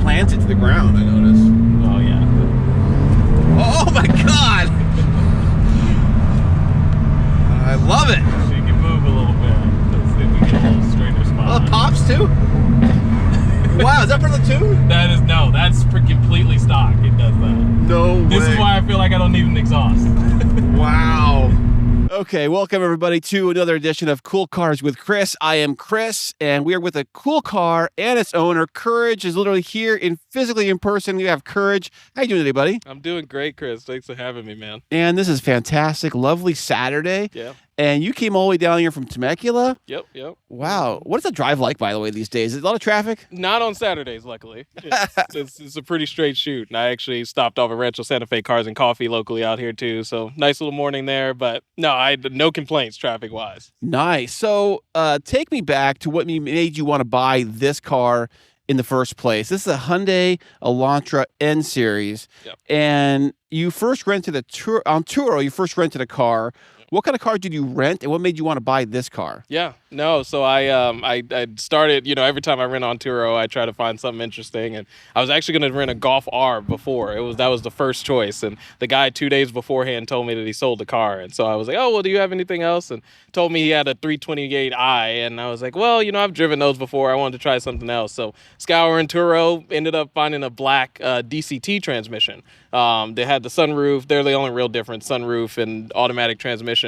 plants it to the ground, I noticed. Oh, yeah. Oh my God! I love it. So you can move a little bit. Let's see if we get a little straighter spot. Oh, it pops too? Wow, is that for the tune? That is, no, that's completely stock. It does that. No way. This is why I feel like I don't need an exhaust. Wow. Okay, welcome everybody to another edition of Cool Cars with Chris. I am Chris, and we are with a cool car and its owner. Courage is literally here physically in person. We have Courage. How you doing today, buddy? I'm doing great, Chris. Thanks for having me, man. And this is fantastic. Lovely Saturday. Yeah. And you came all the way down here from Temecula? Yep. Wow. What is the drive like, by the way, these days? Is it a lot of traffic? Not on Saturdays, luckily. It's a pretty straight shoot. And I actually stopped off at Rancho Santa Fe Cars and Coffee locally out here, too. So nice little morning there. But no, I had no complaints traffic-wise. Nice. So take me back to what made you want to buy this car in the first place. This is a Hyundai Elantra N series. Yep. And you first rented on Turo, you first rented a car. What kind of car did you rent, and what made you want to buy this car? Yeah, no. So I started, every time I rent on Turo, I try to find something interesting. And I was actually going to rent a Golf R before. That was the first choice. And the guy 2 days beforehand told me that he sold the car. And so I was like, oh, well, do you have anything else? And told me he had a 328i. And I was like, well, I've driven those before. I wanted to try something else. So scouring Turo, ended up finding a black DCT transmission. They had the sunroof. They're the only real difference, sunroof and automatic transmission.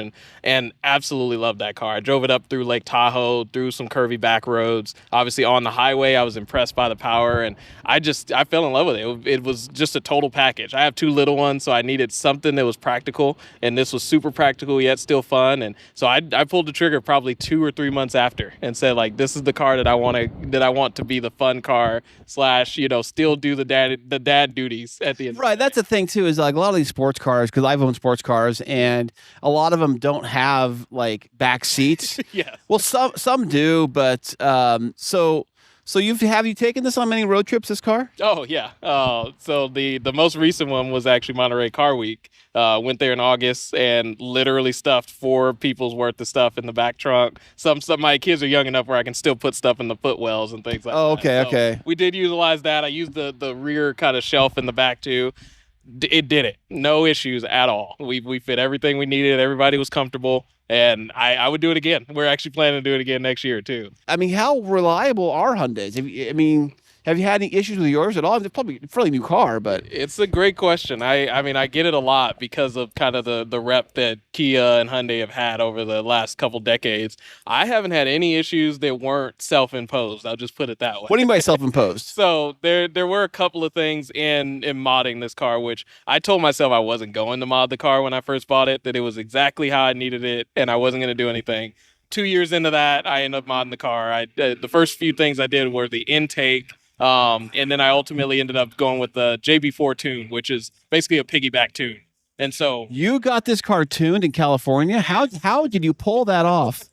And absolutely loved that car. I drove it up through Lake Tahoe, through some curvy back roads. Obviously on the highway, I was impressed by the power, and I fell in love with it. It was just a total package. I have two little ones, so I needed something that was practical, and this was super practical yet still fun. And so I pulled the trigger probably 2 or 3 months after and said, like, this is the car that I want to be the fun car / still do the dad duties at the end. Right, that's the thing too, is like a lot of these sports cars, because I've owned sports cars, and a lot of them don't have like back seats. Yeah. Well, some do, but so have you taken this on many road trips, this car? Oh yeah. So the most recent one was actually Monterey Car Week. Went there in August and literally stuffed 4 people's worth of stuff in the back trunk. Some my kids are young enough where I can still put stuff in the footwells and things like that. Oh, okay, so okay. We did utilize that. I used the rear kind of shelf in the back too. It did it. No issues at all. We fit everything we needed. Everybody was comfortable. And I would do it again. We're actually planning to do it again next year, too. I mean, how reliable are Hyundais? Have you had any issues with yours at all? It's probably a fairly new car, but... It's a great question. I get it a lot because of kind of the rep that Kia and Hyundai have had over the last couple decades. I haven't had any issues that weren't self-imposed. I'll just put it that way. What do you mean by self-imposed? So there were a couple of things in modding this car, which I told myself I wasn't going to mod the car when I first bought it, that it was exactly how I needed it, and I wasn't going to do anything. 2 years into that, I ended up modding the car. The first few things I did were the intake, and then I ultimately ended up going with the JB4 tune, which is basically a piggyback tune. And so you got this car tuned in California. How did you pull that off?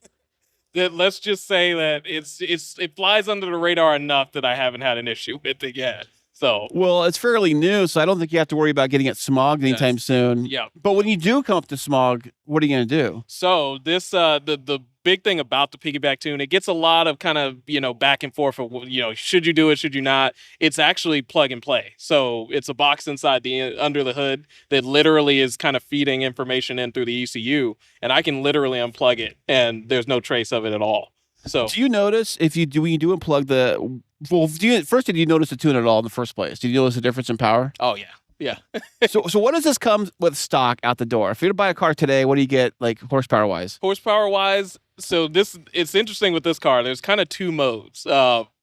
Let's just say that it flies under the radar enough that I haven't had an issue with it yet. So well, it's fairly new, so I don't think you have to worry about getting it smogged anytime soon. Yeah. But when you do come up to smog, what are you going to do? So this the big thing about the piggyback tune, it gets a lot of kind of back and forth of should you do it, should you not? It's actually plug and play. So it's a box inside under the hood that literally is kind of feeding information in through the ECU, and I can literally unplug it, and there's no trace of it at all. So do you notice when you do unplug the? Well, did you notice the tune at all in the first place? Did you notice a difference in power? Oh yeah. Yeah. So what does this come with stock out the door? If you're to buy a car today, what do you get like horsepower wise? Horsepower wise, so it's interesting with this car. There's kind of 2 modes.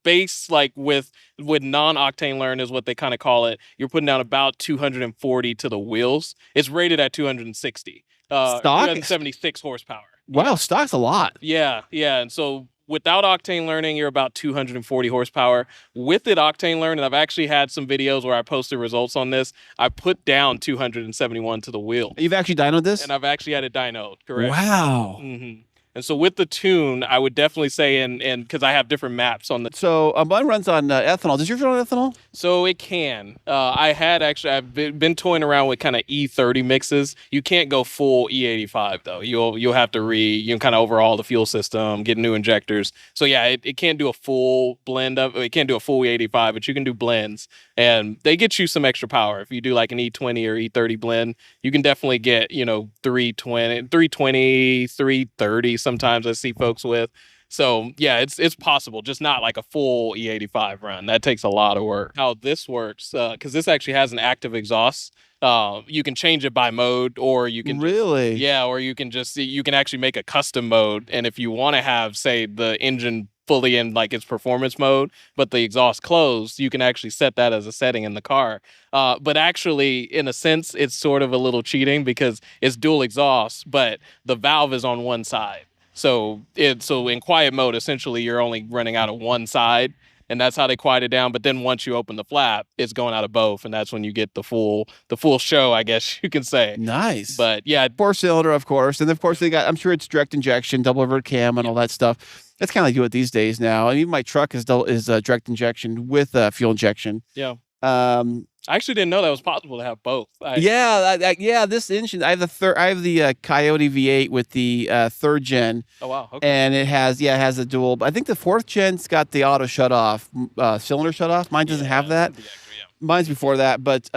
Base, like with non-octane learn is what they kind of call it. You're putting down about 240 to the wheels. It's rated at 260. Stock? 276 horsepower. Wow, Yeah. stock's a lot. Yeah. And so without octane learning, you're about 240 horsepower. With it octane learn, and I've actually had some videos where I posted results on this, I put down 271 to the wheel. You've actually dynoed this? And I've actually had it dynoed, correct? Wow. Mm-hmm. And so with the tune, I would definitely say, and because I have different maps on the. So mine runs on ethanol. Does yours run on ethanol? So it can. I've been toying around with kind of E30 mixes. You can't go full E85 though. You'll have to kind of overhaul the fuel system, get new injectors. So yeah, it can't do a full blend of. It can't do a full E85, but you can do blends, and they get you some extra power. If you do like an E20 or E30 blend, you can definitely get 320, 330. Sometimes I see folks with. So yeah, it's possible, just not like a full E85 run. That takes a lot of work. How this works, because this actually has an active exhaust. You can change it by mode, or you can or you can actually make a custom mode. And if you want to have, say, the engine fully in like its performance mode, but the exhaust closed, you can actually set that as a setting in the car. But actually, in a sense, it's sort of a little cheating because it's dual exhaust, but the valve is on one side. So in quiet mode, essentially, you're only running out of one side, and that's how they quiet it down. But then once you open the flap, it's going out of both, and that's when you get the full show, I guess you can say. Nice. But yeah, 4-cylinder, of course, and of course they got. I'm sure it's direct injection, double overhead cam, and all that stuff. That's kind of like do it these days now. I mean, my truck is direct injection with fuel injection. Yeah. I actually didn't know that was possible to have both. This engine. I have the Coyote V8 with the 3rd gen. Oh wow! Okay. And it has a dual. I think the 4th gen's got the auto shut off, cylinder shut off. Mine doesn't have that. Mine's before that, but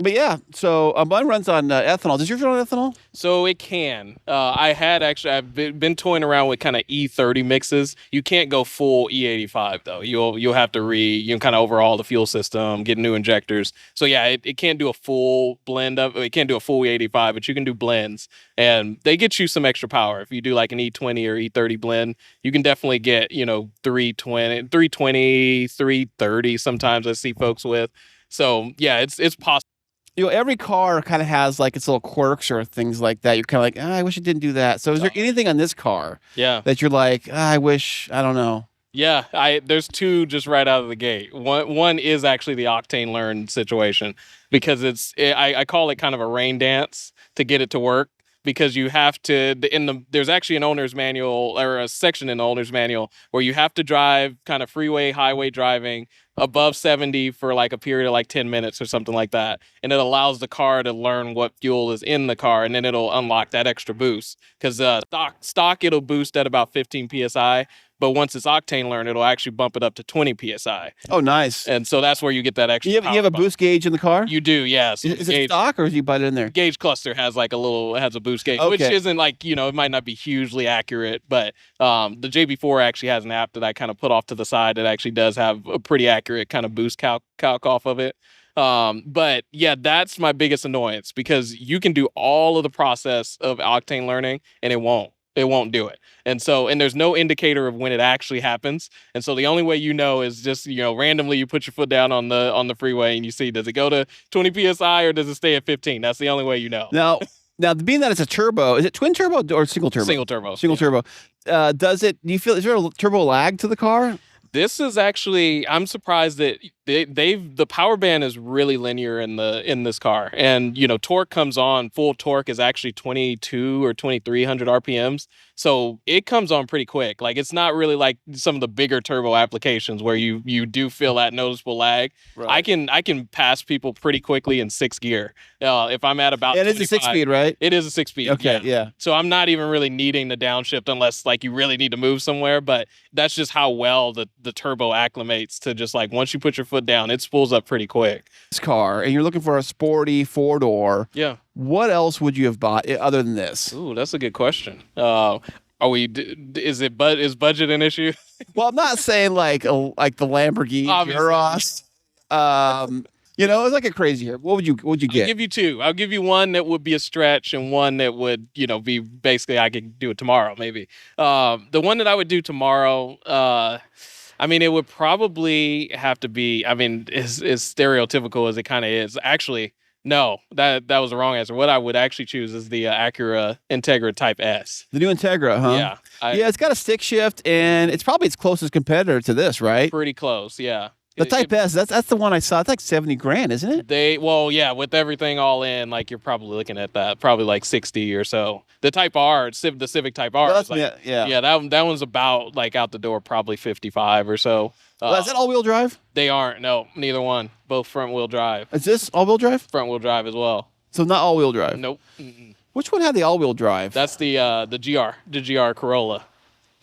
yeah. So mine runs on ethanol. Does yours run on ethanol? So it can. I've been toying around with kind of E30 mixes. You can't go full E85 though. You'll have to kind of overhaul the fuel system, get new injectors. So yeah, it can't do a full blend of. It can't do a full E85, but you can do blends, and they get you some extra power. If you do like an E20 or E30 blend, you can definitely get 320, 330. Sometimes I see folks with. So yeah, it's possible. Every car kind of has like its little quirks or things like that. You're kind of like, I wish it didn't do that. So is there anything on this car that you're like, I don't know? Yeah, there's two just right out of the gate. One is actually the Octane learn situation, because I call it kind of a rain dance to get it to work, because you have to, there's actually an owner's manual, or a section in the owner's manual, where you have to drive kind of freeway, highway driving above 70 for like a period of like 10 minutes or something like that. And it allows the car to learn what fuel is in the car, and then it'll unlock that extra boost. Because stock, it'll boost at about 15 PSI. But once it's Octane learned, it'll actually bump it up to 20 PSI. Oh, nice. And so that's where you get that extra You have a boost gauge in the car? You do, yeah. So is it stock, or do you buy it in there? Gauge cluster has like has a boost gauge, which isn't like, it might not be hugely accurate, but the JB4 actually has an app that I kind of put off to the side that actually does have a pretty accurate kind of boost calc off of it. But yeah, that's my biggest annoyance, because you can do all of the process of Octane learning and it won't do it. And there's no indicator of when it actually happens. And so the only way is just, randomly you put your foot down on the freeway and you see, does it go to 20 PSI or does it stay at 15? That's the only way you know. Now, being that it's a turbo, is it twin turbo or single turbo? Single turbo. Turbo. Is there a turbo lag to the car? This is actually, I'm surprised that the power band is really linear in this car, and torque comes on. Full torque is actually 22 or 2300 RPMs, so it comes on pretty quick. Like, it's not really like some of the bigger turbo applications where you do feel that noticeable lag. Right. I can pass people pretty quickly in 6th gear if I'm at about. And it's a 6-speed, right? It is a 6-speed. Okay, yeah. So I'm not even really needing the downshift unless like you really need to move somewhere. But that's just how well the turbo acclimates to just like once you put your foot down, it spools up pretty quick. This car, and you're looking for a sporty 4-door. Yeah. What else would you have bought other than this? Ooh, that's a good question. Is budget an issue? Well, I'm not saying like the Lamborghini Urus. It's like a crazy here. What would you get? I'll give you two. I'll give you one that would be a stretch and one that would, be basically I could do it tomorrow, maybe. The one that I would do tomorrow, it would probably have to be, as stereotypical as it kind of is. Actually, no, that was the wrong answer. What I would actually choose is the Acura Integra Type S. The new Integra, huh? Yeah. It's got a stick shift, and it's probably its closest competitor to this, right? Pretty close, yeah. The Type S, that's the one I saw. It's like 70 grand, isn't it? With everything all in, like you're probably looking at that, probably like 60 or so. The Type R, the Civic Type R, That's that one's about like out the door, probably 55 or so. Is that all-wheel drive? They aren't. No, neither one. Both front-wheel drive. Is this all-wheel drive? Front-wheel drive as well. So not all-wheel drive. Nope. Mm-mm. Which one had the all-wheel drive? That's the GR Corolla.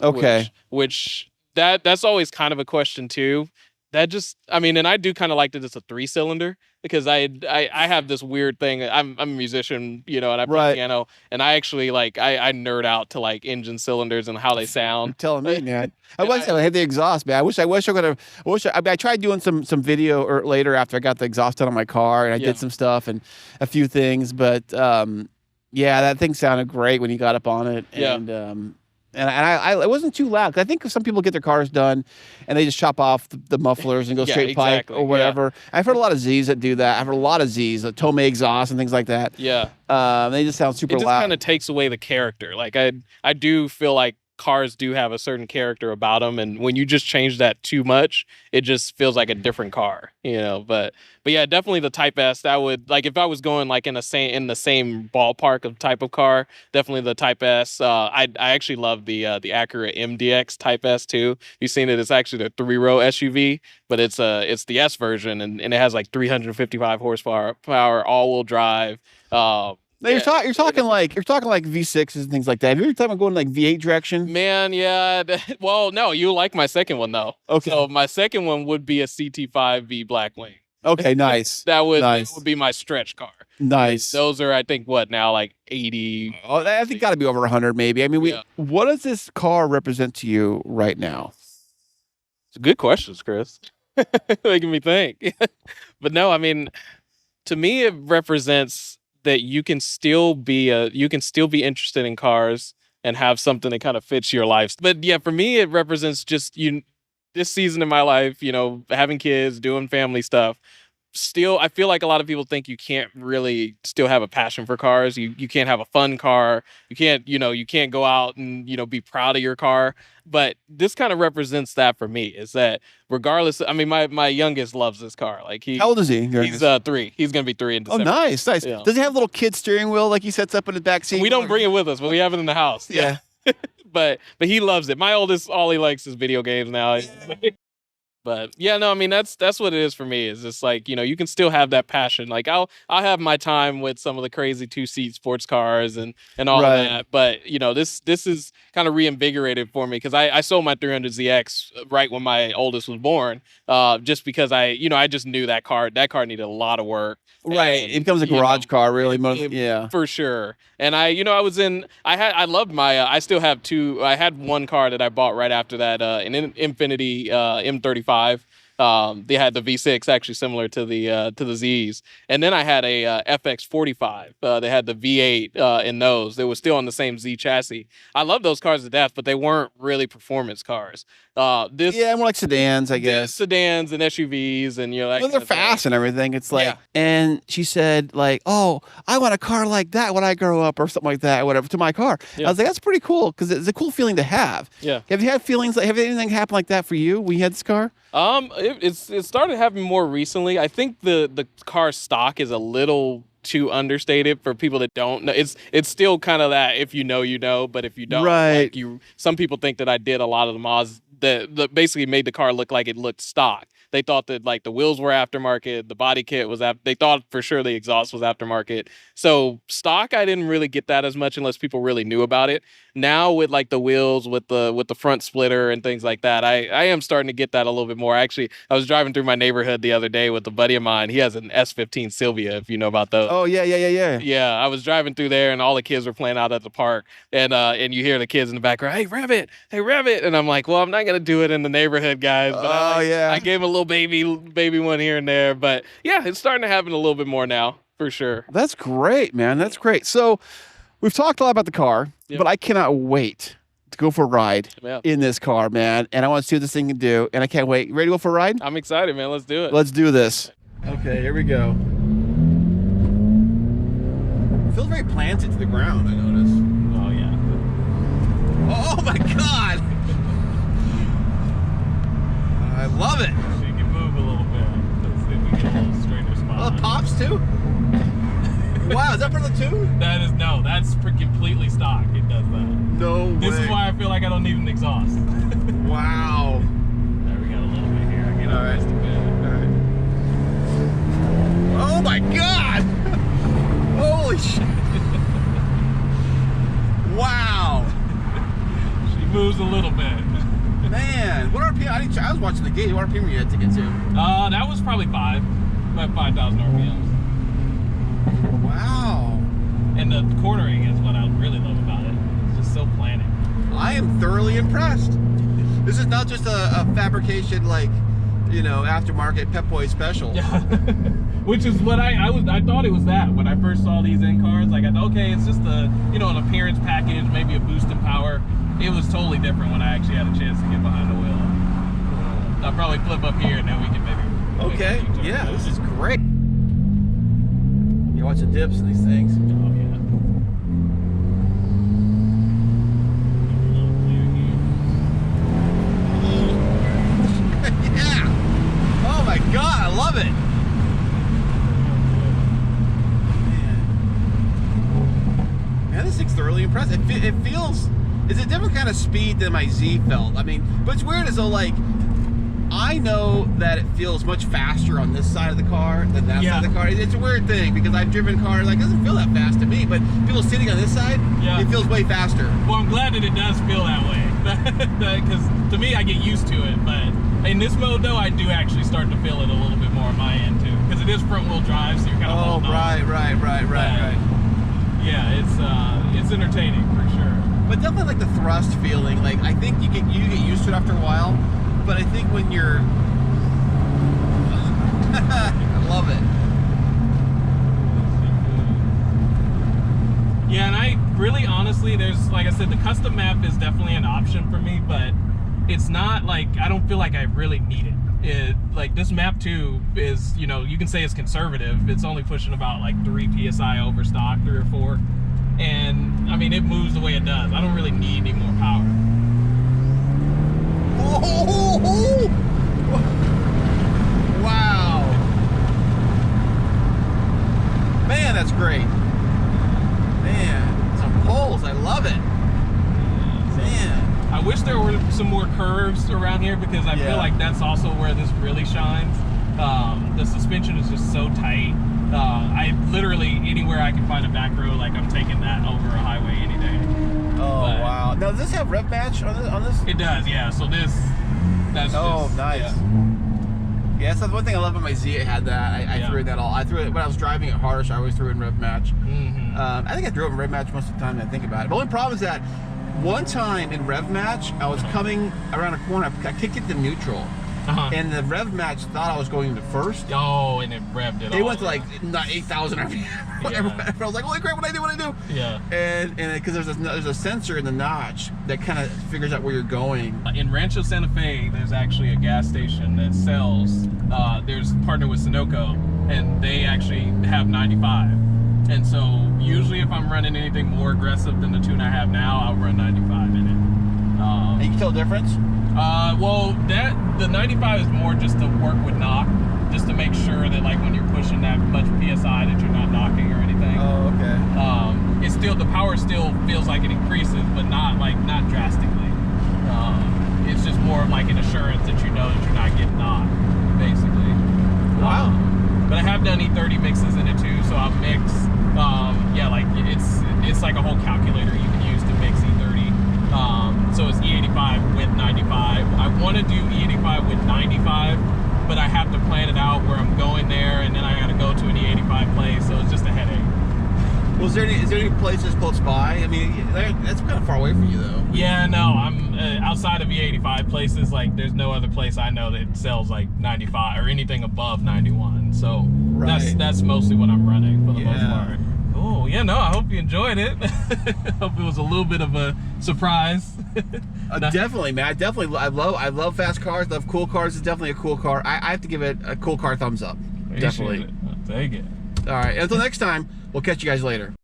Okay. Which that's always kind of a question too. And I do kind of like that it's a 3-cylinder because I have this weird thing. I'm a musician, and I play piano, and I actually I nerd out to like engine cylinders and how they sound. You're telling me, man. I had the exhaust, man. I tried doing some video later after I got the exhaust done on my car, and I did some stuff and a few things, but that thing sounded great when you got up on it, and I it wasn't too loud. 'Cause I think some people get their cars done and they just chop off the mufflers and go straight pipe or whatever. Yeah. I've heard a lot of Z's that do that. I've heard a lot of Z's, like Tomei exhaust and things like that. Yeah. They just sound super loud. It just kind of takes away the character. Like I do feel like cars do have a certain character about them, and when you just change that too much, it just feels like a different car, But yeah, definitely the Type S. That would, like, if I was going like in the same ballpark of type of car, definitely the Type S. I actually love the Acura MDX Type S too. You've seen it? It's actually the 3-row SUV, but it's the S version, and it has like 355 horsepower, all-wheel drive. Now you're talking like V6s and things like that. Have you ever thought about going like V8 direction? Man, yeah. Well, no, you like my second one though. Okay. So my second one would be a CT5V Blackwing. Okay, nice. That would be my stretch car. Nice. Those are, I think, now like 80. Oh, I think got to be over 100 maybe. I mean, what does this car represent to you right now? It's a good questions, Chris. Making me think. But no, I mean, to me, it represents that you can still be interested in cars and have something that kind of fits your life. But yeah, for me, it represents just this season in my life, having kids, doing family stuff. Still, I feel like a lot of people think you can't really still have a passion for cars. You can't have a fun car. You can't go out and, be proud of your car. But this kind of represents that for me, is that regardless, I mean, my youngest loves this car. Like how old is he? He's 3. He's going to be 3 in December. Oh, nice. Yeah. Does he have a little kid steering wheel like he sets up in the back seat? We don't bring it with us, but we have it in the house. Yeah. But he loves it. My oldest, all he likes is video games now. But yeah, no, I mean, that's what it is for me. Is just like, you can still have that passion. Like I'll have my time with some of the crazy 2-seat sports cars and all of that. But this is kind of reinvigorated for me because I sold my 300ZX right when my oldest was born. Just because I just knew that car needed a lot of work. Right. It becomes a garage car, really. Yeah. For sure. And I still have 2. I had one car that I bought right after that, an Infiniti M35. They had the V6, actually similar to the Z's, and then I had a FX45. They had the V8 in those. They were still on the same Z chassis. I love those cars to death, but they weren't really performance cars. More like sedans, I guess. Sedans and SUVs, and they're fast and everything. It's like, and she said like, "Oh, I want a car like that when I grow up," or something like that, or whatever, to my car. Yeah. I was like, "That's pretty cool," because it's a cool feeling to have. Yeah. Have you had feelings like? Have anything happened like that for you when you had this car? It started happening more recently. I think the car stock is a little too understated for people that don't know. It's still kind of that if you know, but if you don't, right. Some people think that I did a lot of the mods that basically made the car look like it looked stock. They thought that like the wheels were aftermarket, the body kit was they thought for sure the exhaust was aftermarket. So stock, I didn't really get that as much unless people really knew about it. Now with like the wheels, with the front splitter and things like that, I am starting to get that a little bit more. Actually, I was driving through my neighborhood the other day with a buddy of mine. He has an S15 Sylvia, if you know about those. Oh yeah. Yeah, I was driving through there and all the kids were playing out at the park, and you hear the kids in the background, "Hey, rev it!" And I'm like, well, I'm not gonna do it in the neighborhood, guys. But I gave him a little baby one here and there, but yeah, it's starting to happen a little bit more now, for sure. That's great, man. That's great. So we've talked a lot about the car, but I cannot wait to go for a ride in this car, man. And I want to see what this thing can do, and I can't wait. You ready to go for a ride? I'm excited, man. Let's do it. Let's do this. Okay, here we go. It feels very planted to the ground, I notice. Oh, yeah. Oh, my God. I love it. So you can move a stops too? Wow, is that for the tune? That is, no, that's for completely stock. It does that. No way. This is why I feel like I don't need an exhaust. Wow. There, we got a little bit here. I get All right. just a bit. All right. Oh my God! Holy shit! Wow. She moves a little bit. Man, what RPM? I was watching the gauge. What RPM you had to get to? That was probably about 5,000 RPMs. Wow. And the cornering is what I really love about it. It's just so planning. I am thoroughly impressed. This is not just a fabrication, like, you know, aftermarket Pep Boy special. Yeah. Which is what I thought it was that when I first saw these in cars. Like, I thought, okay, it's just a, you know, an appearance package, maybe a boost in power. It was totally different when I actually had a chance to get behind the wheel. I'll probably flip up here and then we can maybe. Okay. Yeah, this is great. You watch the dips and these things. Oh yeah. Yeah. Oh my God, I love it. Man, this thing's thoroughly impressive. It feels, it's a different kind of speed than my Z felt. I mean, but it's weird as though, like, I know that it feels much faster on this side of the car than that side of the car. It's a weird thing because I've driven cars, like, it doesn't feel that fast to me, but people sitting on this side, it feels way faster. Well, I'm glad that it does feel that way. Because to me, I get used to it. But in this mode, though, I do actually start to feel it a little bit more on my end, too. Because it is front-wheel drive, so you're kind of holding on. Right. Yeah, it's entertaining, for sure. But definitely like the thrust feeling. Like, I think you get used to it after a while. But I think when you're, I love it. Yeah, and I really, honestly, there's, like I said, the custom map is definitely an option for me, but it's not like, I don't feel like I really need it. Like, this map 2 is, you know, you can say it's conservative. It's only pushing about like 3 PSI over stock, 3 or 4. And, I mean, it moves the way it does. I don't really need any more power. Oh, wow. Man, that's great. Man, some poles. I love it. Man. I wish there were some more curves around here because I feel like that's also where this really shines. The suspension is just so tight. I literally, anywhere I can find a back road, like I'm taking that over a highway any day. Oh, wow. Now, does this have rev match on this? It does, yeah. So that's nice. Yeah, so the one thing I love about my Z, it had that. I threw in that all. I threw it when I was driving it harsh. I always threw in rev match. I think I threw it in rev match most of the time that I think about it. The only problem is that one time in rev match, I was coming around a corner. I kicked it to neutral. And the rev match thought I was going to first. Oh, and it revved it. It went to like 8,000 RPM. I was like, holy crap, what do I do? Yeah. And because there's a sensor in the notch that kind of figures out where you're going. In Rancho Santa Fe, there's actually a gas station that sells. There's partnered with Sunoco, and they actually have 95. And so usually, if I'm running anything more aggressive than the tune I have now, I'll run 95 in it. And you can tell the difference? Well, the 95 is more just to work with knock, just to make sure that like when you're pushing that much PSI that you're not knocking or anything. Oh, okay. It's still, the power still feels like it increases, but not drastically. It's just more of like an assurance that you know that you're not getting knocked, basically. Wow. But I have done E30 mixes in it too, so I'll mix. Yeah, like it's like a whole calculator you can use to mix E30. So it's E85 with 95. I want to do E85 with 95, but I have to plan it out where I'm going there, and then I got to go to an E85 place, so it's just a headache. Well, is there any places close by? I mean, that's kind of far away from you, though. Yeah, no, I'm outside of E85 places. Like, there's no other place I know that sells like 95 or anything above 91. So that's mostly what I'm running for the most part. Oh, yeah, no, I hope you enjoyed it. Hope it was a little bit of a surprise. Definitely, man. I love fast cars. Love cool cars. It's definitely a cool car. I have to give it a cool car thumbs up. Definitely. I'll take it. All right. Until next time, we'll catch you guys later.